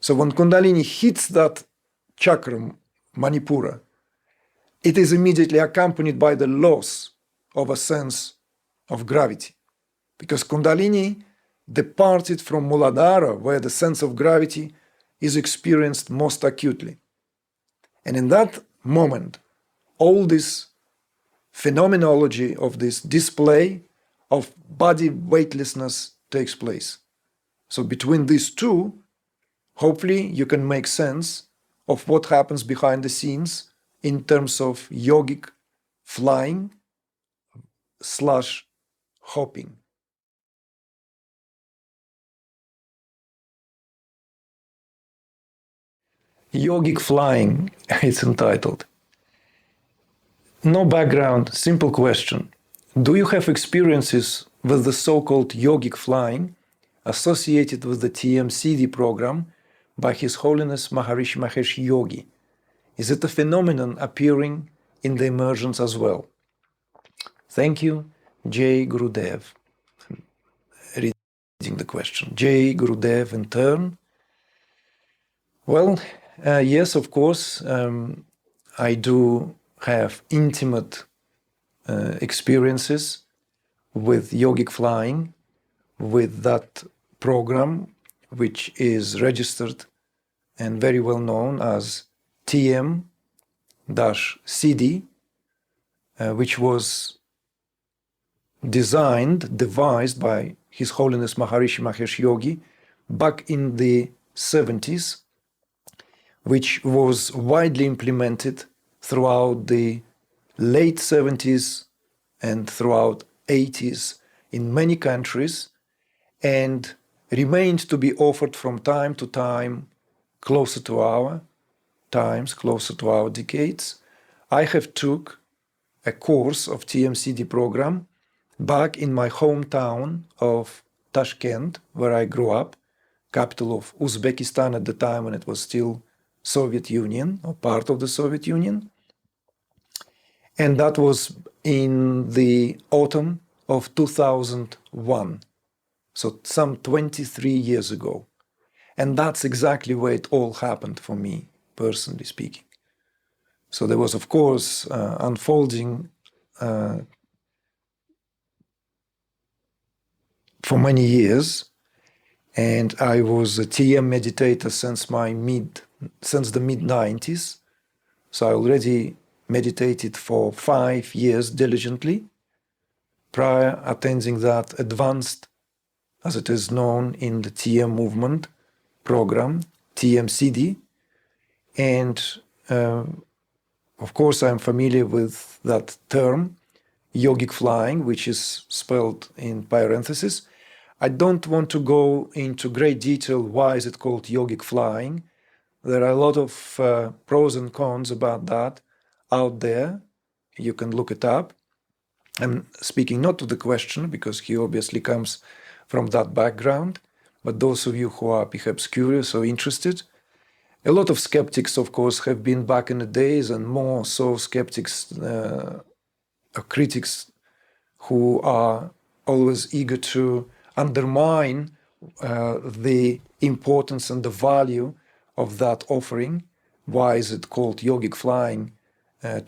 So when Kundalini hits that chakra, Manipura, it is immediately accompanied by the loss of a sense of gravity. Because Kundalini departed from Muladhara, where the sense of gravity is experienced most acutely. And in that moment, all this phenomenology of this display of body weightlessness takes place. So between these two, hopefully you can make sense of what happens behind the scenes in terms of yogic flying / hopping. Yogic Flying, it's entitled. No background, simple question. Do you have experiences with the so-called yogic flying associated with the TM-Sidhi program by His Holiness Maharishi Mahesh Yogi? Is it a phenomenon appearing in the immersions as well? Thank you, J. Gurudev. Reading the question. J. Gurudev in turn. Well, yes, of course, I do have intimate experiences with yogic flying, with that program, which is registered and very well known as TM-Sidhi, which was devised by His Holiness Maharishi Mahesh Yogi back in the 70s, which was widely implemented throughout the late 70s and throughout 80s in many countries, and remained to be offered from time to time closer to our times, closer to our decades. I have took a course of TM-Sidhi program back in my hometown of Tashkent, where I grew up, capital of Uzbekistan at the time when it was still Soviet Union, or part of the Soviet Union. And that was in the autumn of 2001, so some 23 years ago. And that's exactly where it all happened for me, personally speaking. So there was, of course, unfolding for many years, and I was a TM meditator since the mid-90s. So I already meditated for 5 years diligently, prior attending that advanced, as it is known in the TM movement program, TM-Sidhi. And of course, I'm familiar with that term, yogic flying, which is spelled in parentheses. I don't want to go into great detail why is it called yogic flying. There are a lot of pros and cons about that out there. You can look it up. I'm speaking not to the questioner, because he obviously comes from that background, but those of you who are perhaps curious or interested. A lot of skeptics, of course, have been back in the days, and more so skeptics or critics who are always eager to undermine the importance and the value of that offering. Why is it called yogic flying?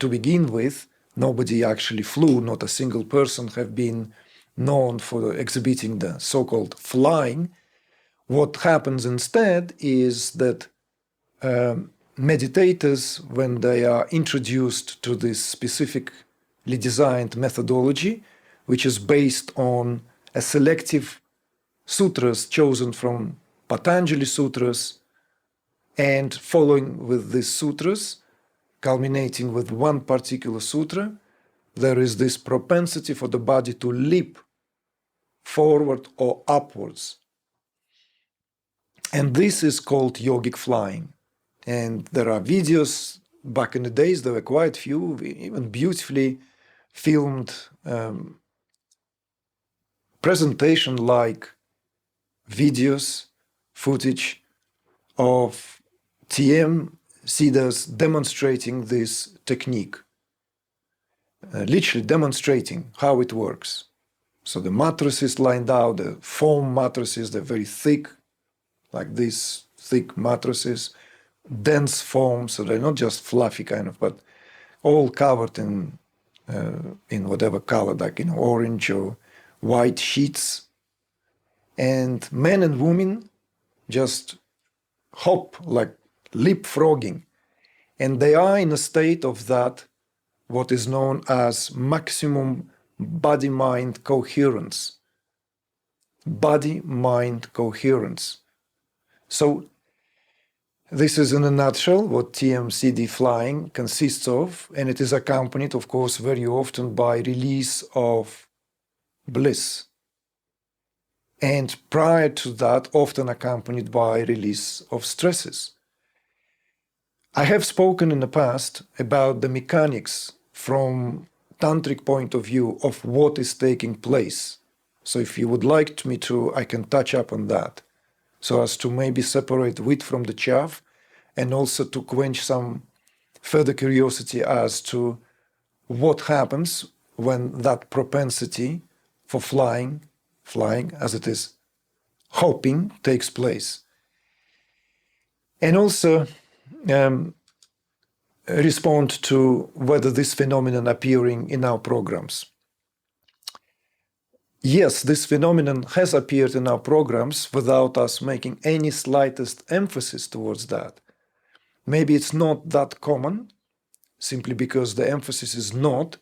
To begin with, nobody actually flew, not a single person have been known for exhibiting the so-called flying. What happens instead is that meditators, when they are introduced to this specifically designed methodology, which is based on a selective sutras chosen from Patanjali sutras, and following with these sutras, culminating with one particular sutra, there is this propensity for the body to leap forward or upwards. And this is called yogic flying. And there are videos, back in the days, there were quite few, even beautifully filmed presentation-like videos, footage of TM-Sidhas demonstrating this technique, literally demonstrating how it works. So the mattress is lined out, the foam mattresses, they're very thick, like this thick mattresses, dense foam, so they're not just fluffy kind of, but all covered in whatever color, like orange or white sheets. And men and women just hop, like leapfrogging. And they are in a state of that, what is known as maximum body-mind coherence. Body-mind coherence. So this is in a nutshell what TM-Sidhi Flying consists of, and it is accompanied, of course, very often by release of bliss. And prior to that, often accompanied by release of stresses. I have spoken in the past about the mechanics from tantric point of view of what is taking place. So if you would like me to, I can touch up on that, so as to maybe separate wheat from the chaff, and also to quench some further curiosity as to what happens when that propensity for flying as it is, hopping, takes place. And also respond to whether this phenomenon appearing in our programs. Yes, this phenomenon has appeared in our programs without us making any slightest emphasis towards that. Maybe it's not that common, simply because the emphasis is not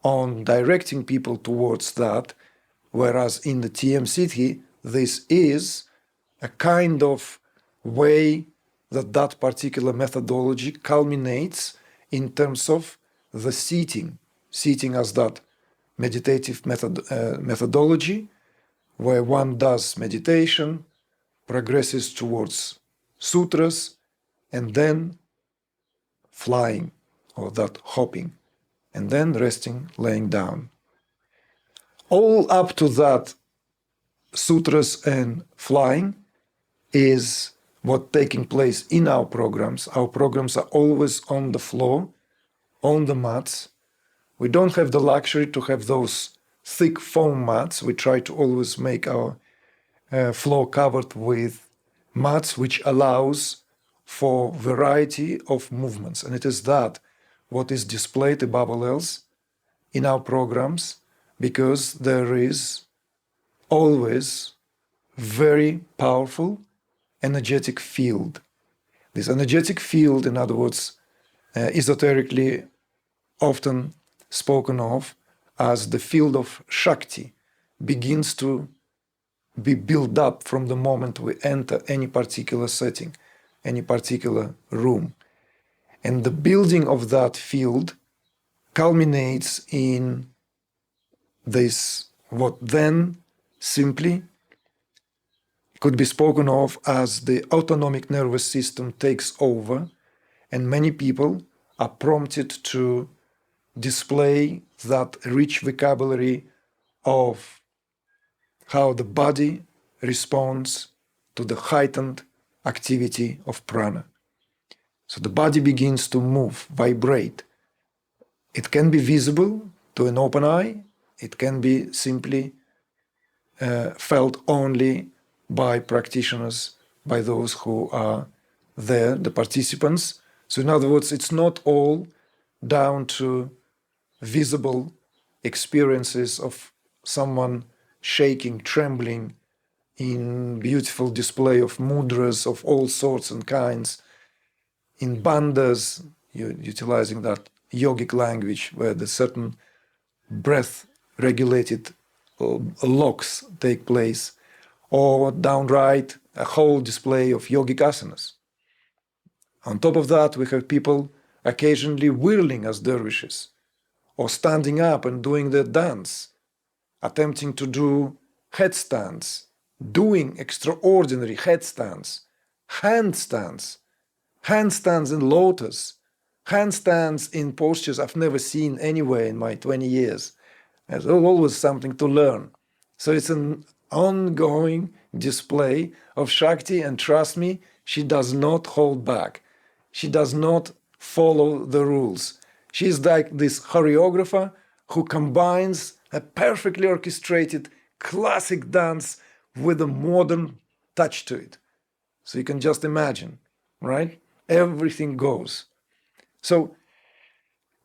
on directing people towards that, whereas in the TM-Sidhi, this is a kind of way that particular methodology culminates in terms of the seating as that meditative methodology, where one does meditation, progresses towards sutras, and then flying, or that hopping, and then resting, laying down. All up to that sutras and flying is what taking place in our programs. Our programs are always on the floor, on the mats. We don't have the luxury to have those thick foam mats. We try to always make our floor covered with mats, which allows for variety of movements. And it is that what is displayed above all else in our programs, because there is always very powerful energetic field. This energetic field, in other words, esoterically often spoken of as the field of Shakti, begins to be built up from the moment we enter any particular setting, any particular room. And the building of that field culminates in this, what then simply could be spoken of as the autonomic nervous system takes over, and many people are prompted to display that rich vocabulary of how the body responds to the heightened activity of prana. So the body begins to move, vibrate. It can be visible to an open eye. It can be simply felt only by practitioners, by those who are there, the participants. So in other words, it's not all down to visible experiences of someone shaking, trembling in beautiful display of mudras of all sorts and kinds, in bandhas, utilizing that yogic language where the certain breath-regulated locks take place, or downright a whole display of yogic asanas. On top of that, we have people occasionally whirling as dervishes, or standing up and doing their dance, attempting to do headstands, doing extraordinary headstands, handstands in lotus, handstands in postures I've never seen anywhere in my 20 years. There's always something to learn. So it's an ongoing display of Shakti, and trust me, she does not hold back. She does not follow the rules. She's like this choreographer who combines a perfectly orchestrated classic dance with a modern touch to it. So you can just imagine, right? Everything goes. So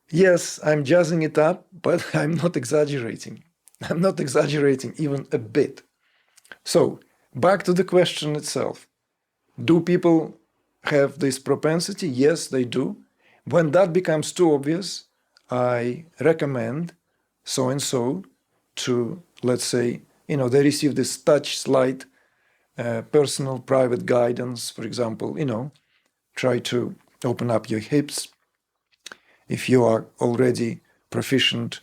yes, I'm jazzing it up, but I'm not exaggerating. I'm not exaggerating even a bit. So back to the question itself. Do people have this propensity? Yes, they do. When that becomes too obvious, I recommend so-and-so to, let's say, they receive this touch slide, personal private guidance, for example, try to open up your hips. If you are already proficient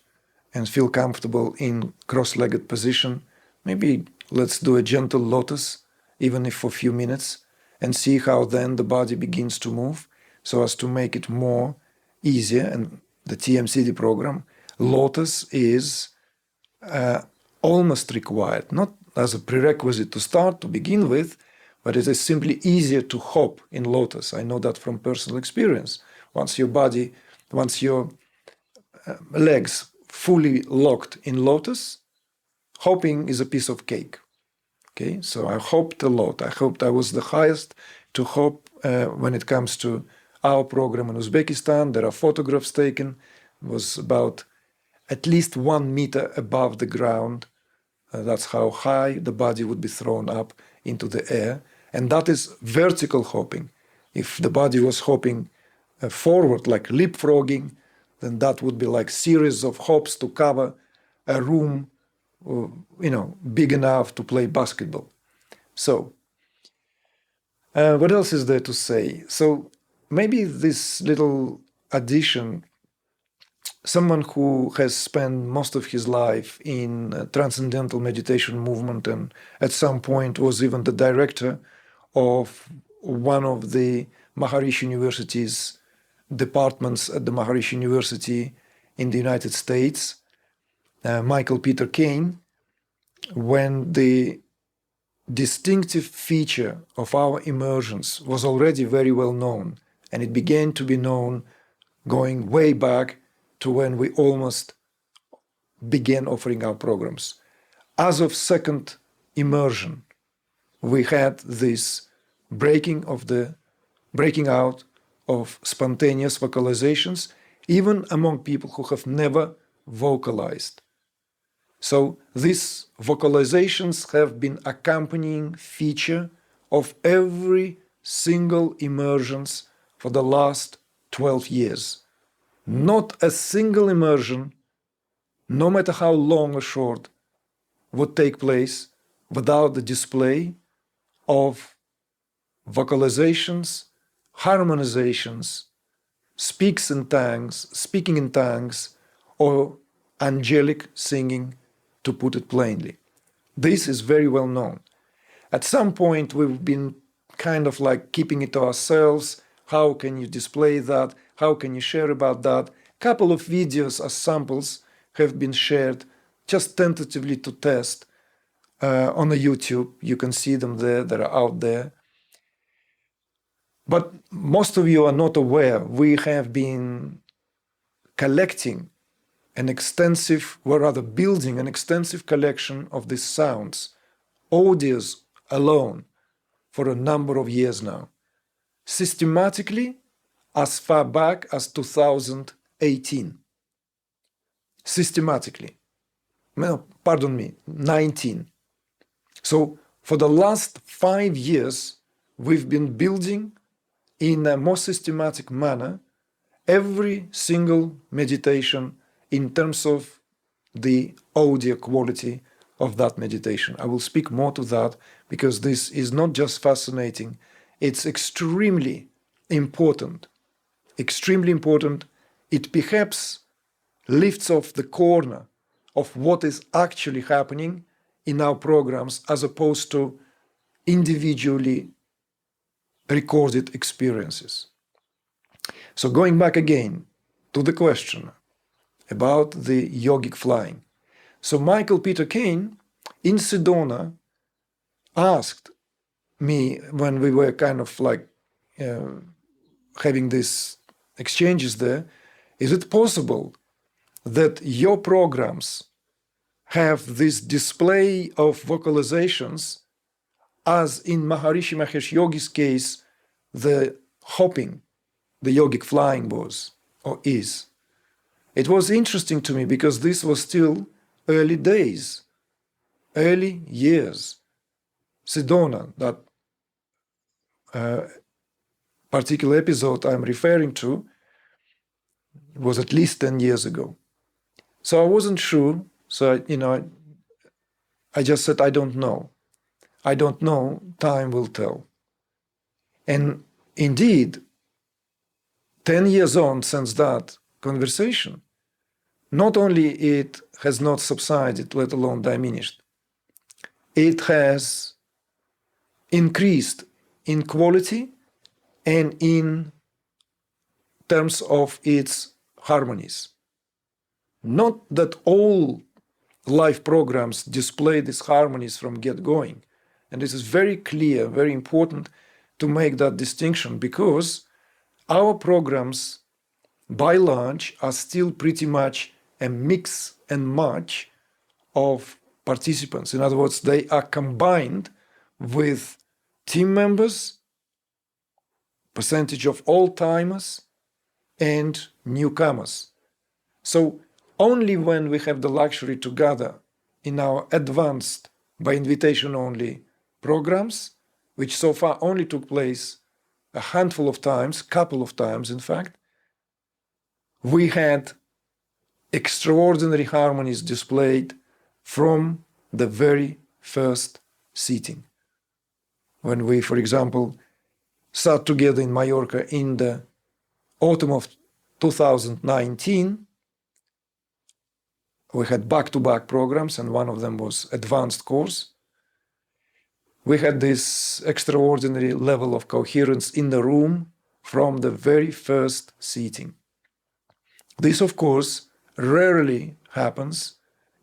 and feel comfortable in cross-legged position, maybe let's do a gentle lotus, even if for a few minutes, and see how then the body begins to move so as to make it more easier. And the TM-Sidhi program, lotus is almost required, not as a prerequisite to start, to begin with, but it is simply easier to hop in lotus. I know that from personal experience. Once your legs fully locked in lotus, hopping is a piece of cake. Okay, so I hopped a lot. I hoped I was the highest to hop when it comes to our program in Uzbekistan. There are photographs taken. It was about at least 1 meter above the ground. That's how high the body would be thrown up into the air. And that is vertical hopping. If the body was hopping forward, like leapfrogging, then that would be like series of hops to cover a room, big enough to play basketball. So, what else is there to say? So, maybe this little addition, someone who has spent most of his life in Transcendental Meditation movement and at some point was even the director of one of the Maharishi University's departments at the Maharishi University in the United States, Michael Peter Caine, when the distinctive feature of our immersions was already very well known, and it began to be known going way back to when we almost began offering our programs. As of second immersion, we had this breaking out of spontaneous vocalizations, even among people who have never vocalized. So these vocalizations have been accompanying feature of every single immersions for the last 12 years. Not a single immersion, no matter how long or short, would take place without the display of vocalizations, harmonizations, speaking in tongues, or angelic singing, to put it plainly. This is very well known. At some point, we've been kind of like keeping it to ourselves. How can you display that? How can you share about that? A couple of videos as samples have been shared just tentatively to test on the YouTube. You can see them there, they are out there. But most of you are not aware. We have been collecting building an extensive collection of these sounds, audios alone, for a number of years now, systematically as far back as 2018. Systematically. No, pardon me, 19. So for the last 5 years, we've been building in a more systematic manner every single meditation in terms of the audio quality of that meditation. I will speak more to that because this is not just fascinating, it's extremely important. Extremely important. It perhaps lifts off the corner of what is actually happening in our programs as opposed to individually recorded experiences. So going back again to the question about the Yogic-Flying. So Michael Peter Caine in Sedona asked me when we were kind of like having these exchanges there, is it possible that your programs have this display of vocalizations as in Maharishi Mahesh Yogi's case, the hopping, the yogic-flying was or is. It was interesting to me because this was still early days, early years. Sedona, that particular episode I'm referring to, was at least 10 years ago. So I wasn't sure. So, I just said, I don't know. I don't know, time will tell. And indeed, 10 years on since that conversation, not only it has not subsided, let alone diminished, it has increased in quality and in terms of its harmonies. Not that all life programs display these harmonies from get-going. And this is very clear, very important to make that distinction, because our programs, by large, are still pretty much a mix and match of participants. In other words, they are combined with team members, percentage of all-timers, and newcomers. So only when we have the luxury to gather in our advanced, by invitation only, programs, which so far only took place a handful of times, couple of times in fact, we had extraordinary harmonies displayed from the very first sitting. When we, for example, sat together in Mallorca in the autumn of 2019, we had back-to-back programs, and one of them was advanced course. We had this extraordinary level of coherence in the room from the very first sitting. This, of course, rarely happens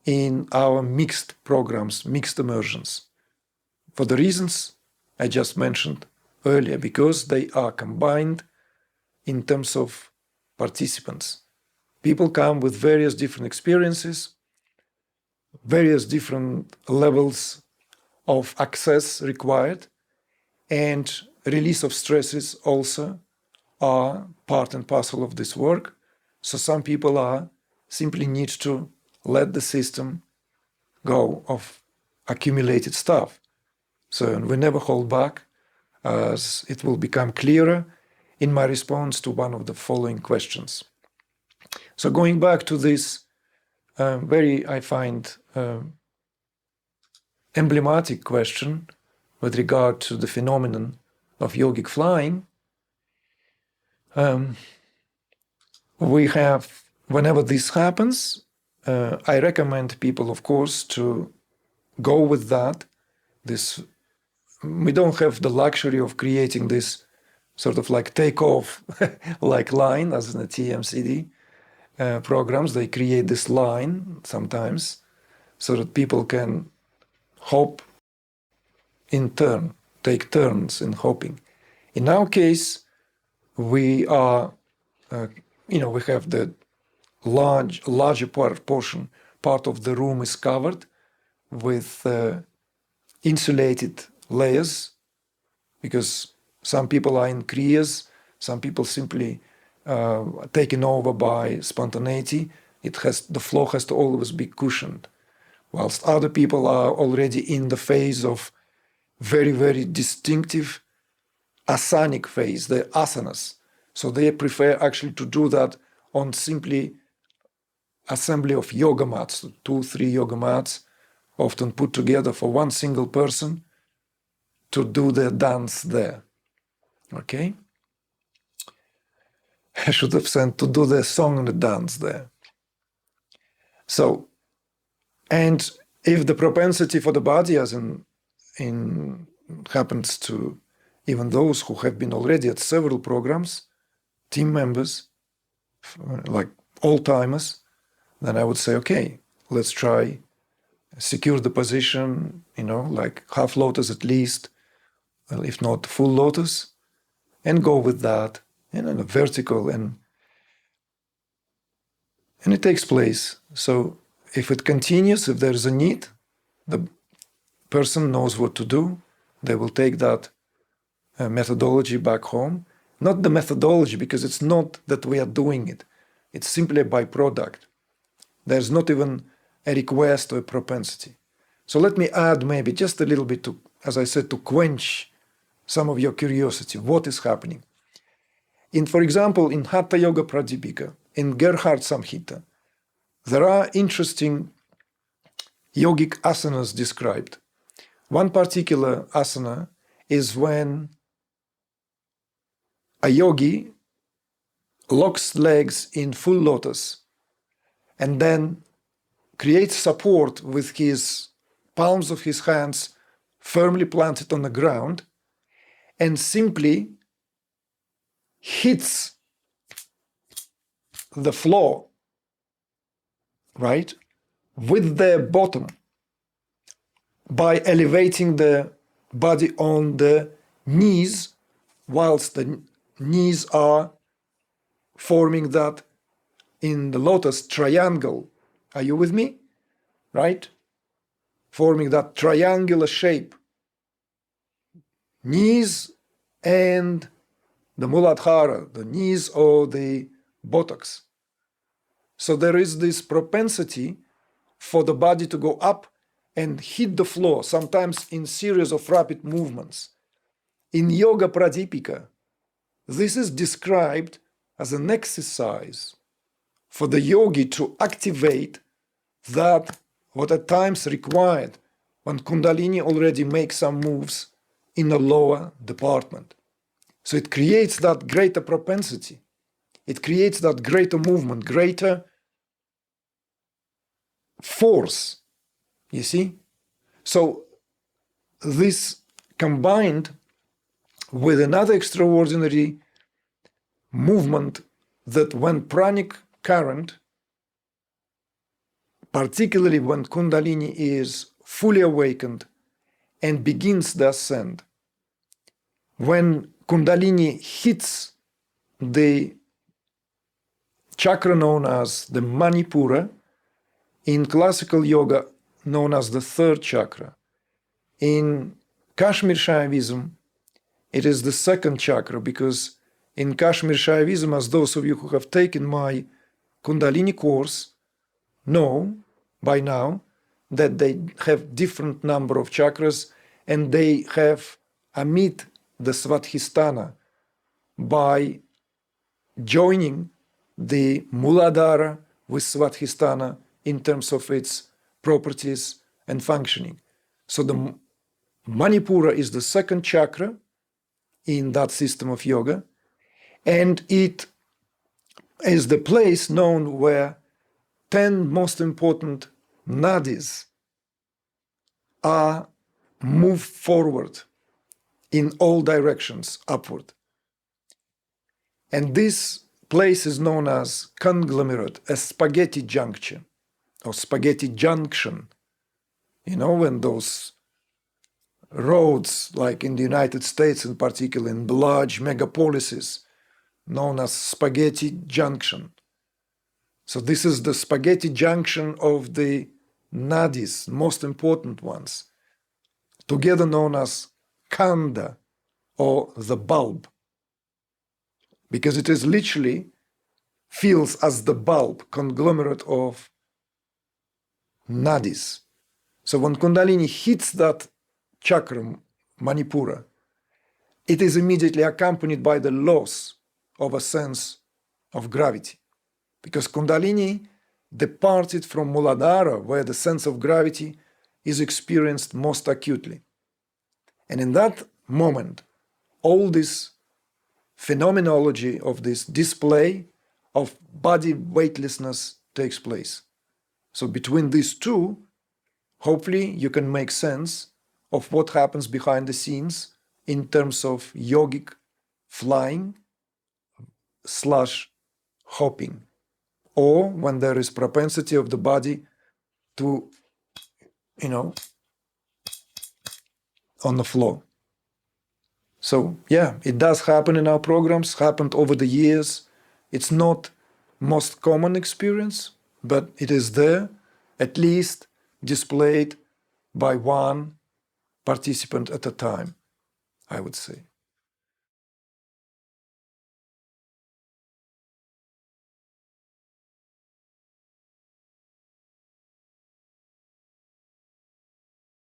in our mixed programs, mixed immersions, for the reasons I just mentioned earlier, because they are combined in terms of participants. People come with various different experiences, various different levels of access required, and release of stresses also are part and parcel of this work. So some people simply need to let the system go of accumulated stuff. So we never hold back, as it will become clearer in my response to one of the following questions. So going back to this very, I find, emblematic question with regard to the phenomenon of yogic flying, we have, whenever this happens, I recommend people, of course, to go with that. We don't have the luxury of creating this sort of like takeoff like line as in the TM-Sidhi programs. They create this line sometimes so that people can hop in turn, take turns in hopping. In our case, we are, we have the larger part of the room is covered with insulated layers, because some people are in kriyas, some people simply taken over by spontaneity. The floor has to always be cushioned, whilst other people are already in the phase of very, very distinctive asanic phase, the asanas. So they prefer actually to do that on simply assembly of yoga mats, 2-3 yoga mats, often put together for one single person to do their dance there. Okay? I should have said to do the song and the dance there. So, and if the propensity for the body, as in happens to even those who have been already at several programs, team members, like all-timers, then I would say, okay, let's try secure the position, like half lotus at least, well, if not full lotus, and go with that, in a vertical, and it takes place. So if it continues, if there is a need, the person knows what to do, they will take that methodology back home. Not the methodology, because it's not that we are doing it. It's simply a byproduct. There's not even a request or a propensity. So let me add maybe just a little bit to, as I said, to quench some of your curiosity. What is happening? For example, in Hatha Yoga Pradipika, in Gerhard Samhita, there are interesting yogic asanas described. One particular asana is when a yogi locks legs in full lotus and then creates support with his palms of his hands firmly planted on the ground and simply hits the floor, right, with the bottom by elevating the body on the knees, whilst the knees are forming that in the lotus triangle. Are you with me? Right? Forming that triangular shape. Knees and the Muladhara, the knees or the buttocks. So there is this propensity for the body to go up and hit the floor, sometimes in series of rapid movements. In Yoga Pradipika, this is described as an exercise for the yogi to activate that what at times required when Kundalini already makes some moves in a lower department. So it creates that greater propensity. It creates that greater movement, greater force, you see? So this combined with another extraordinary movement that when pranic current, particularly when Kundalini is fully awakened and begins the ascent, when Kundalini hits the chakra known as the Manipura, in classical yoga known as the third chakra, in Kashmir Shaivism, it is the second chakra, because in Kashmir Shaivism, as those of you who have taken my Kundalini course know by now, that they have different number of chakras and they have amit the Svadhisthana by joining the Muladhara with Svadhisthana in terms of its properties and functioning. So the Manipura is the second chakra in that system of yoga, and it is the place known where 10 most important nadis are moved forward in all directions upward. And this place is known as conglomerate, a spaghetti junction or spaghetti junction. You know, when those roads, like in the United States in particular, in large megapolises, known as spaghetti junction. So this is the spaghetti junction of the nadis, most important ones, together known as kanda, or the bulb, because it is literally feels as the bulb, conglomerate of nadis. So when Kundalini hits that chakra, Manipura, it is immediately accompanied by the loss of a sense of gravity, because Kundalini departed from Muladhara, where the sense of gravity is experienced most acutely. And in that moment, all this phenomenology of this display of body weightlessness takes place. So between these two, hopefully you can make sense of what happens behind the scenes in terms of yogic flying / hopping, or when there is propensity of the body to, on the floor. So yeah, it does happen in our programs, happened over the years. It's not most common experience, but it is there, at least displayed by one participant at a time, I would say.